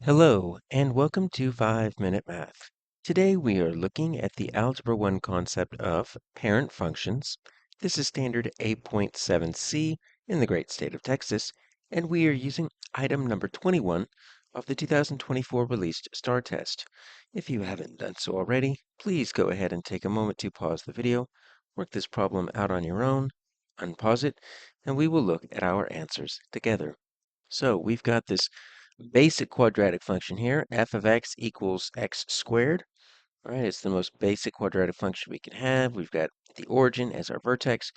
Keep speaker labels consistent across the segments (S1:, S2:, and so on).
S1: Hello, and welcome to 5-Minute Math. Today we are looking at the Algebra 1 concept of parent functions. This is standard A.7C in the great state of Texas, and we are using item number 21 of the 2024 released STAAR test. If you haven't done so already, please go ahead and take a moment to pause the video, work this problem out on your own, unpause it, and we will look at our answers together. So we've got this basic quadratic function here, f of x equals x squared. All right, it's the most basic quadratic function we can have. We've got the origin as our vertex.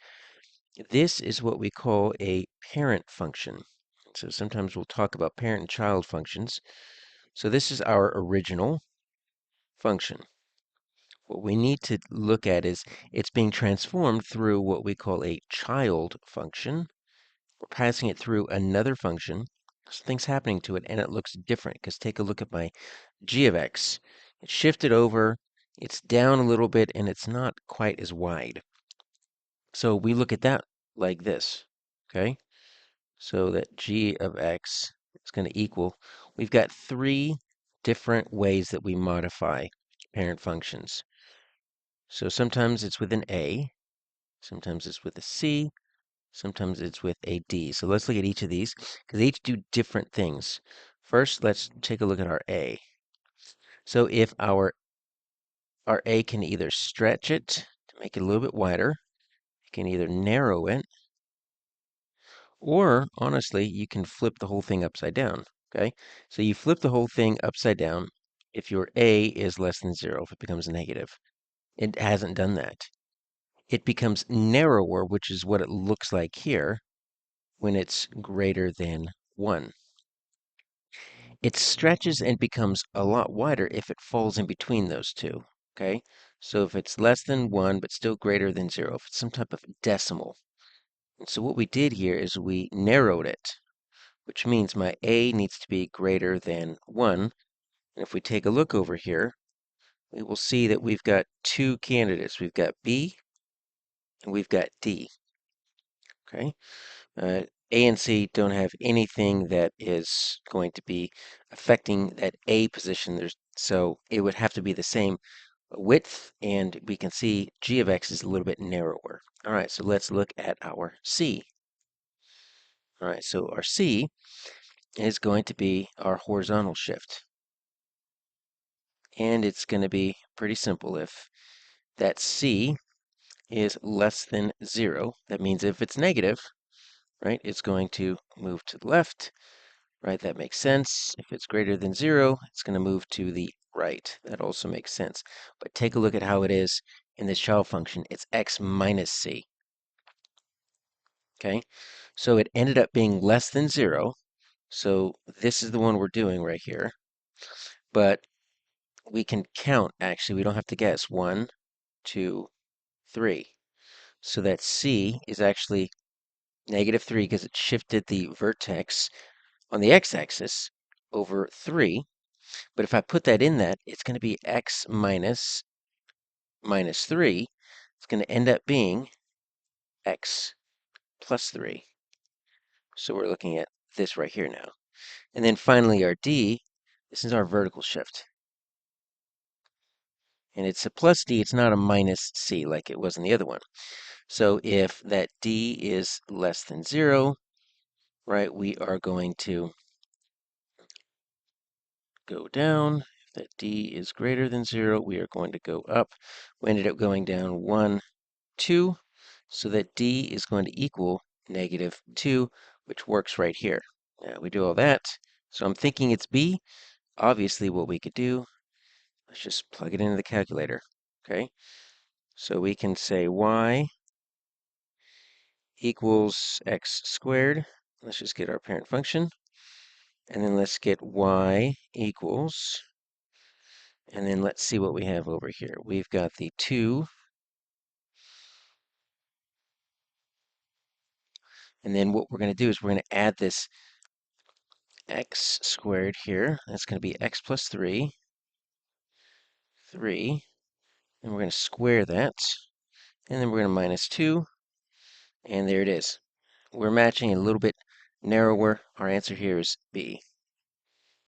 S1: This is what we call a parent function. So sometimes we'll talk about parent and child functions. So this is our original function. What we need to look at is it's being transformed through what we call a child function. We're passing it through another function. Something's happening to it, and it looks different, because take a look at my g of x. It's shifted over, it's down a little bit, and it's not quite as wide. So we look at that like this, okay? So that g of x is going to equal, we've got three different ways that we modify parent functions. So sometimes it's with an a, sometimes it's with a c, sometimes it's with a d. So let's look at each of these, because they each do different things. First, let's take a look at our a. So if our a can either stretch it to make it a little bit wider, it can either narrow it, or honestly, you can flip the whole thing upside down. Okay, so you flip the whole thing upside down if your a is less than 0, if it becomes negative. It hasn't done that. It becomes narrower, which is what it looks like here, when it's greater than 1. It stretches and becomes a lot wider if it falls in between those two, okay? So if it's less than 1 but still greater than 0, if it's some type of decimal. And so what we did here is we narrowed it, which means my a needs to be greater than 1. And if we take a look over here, we will see that we've got two candidates. We've got b and we've got d, okay? A and C don't have anything that is going to be affecting that A position. So it would have to be the same width, and we can see g of x is a little bit narrower. All right, so let's look at our C. All right, so our C is going to be our horizontal shift. And it's going to be pretty simple. If that C is less than 0, that means if it's negative, right, it's going to move to the left. Right, that makes sense. If it's greater than 0, it's going to move to the right. That also makes sense. But take a look at how it is in this child function. It's x minus c. Okay, so it ended up being less than 0. So this is the one we're doing right here. But we can count, actually. We don't have to guess. 1, 2, 3. So that c is actually negative 3 because it shifted the vertex on the x-axis over 3. But if I put that in that, it's going to be x minus 3. It's going to end up being x plus 3. So we're looking at this right here now. And then finally our d, this is our vertical shift. And it's a plus d, it's not a minus c like it was in the other one. So if that d is less than 0, right, we are going to go down. If that d is greater than 0, we are going to go up. We ended up going down 1, 2, so that d is going to equal negative 2, which works right here. Now we do all that. So I'm thinking it's b. Obviously, what we could do, let's just plug it into the calculator. Okay, so we can say y equals x squared. Let's just get our parent function. And then let's get y equals, and then let's see what we have over here. We've got the 2, and then what we're going to do is we're going to add this x squared here. That's going to be x plus 3, and we're going to square that, and then we're going to minus 2, and there it is. We're matching a little bit narrower. Our answer here is B.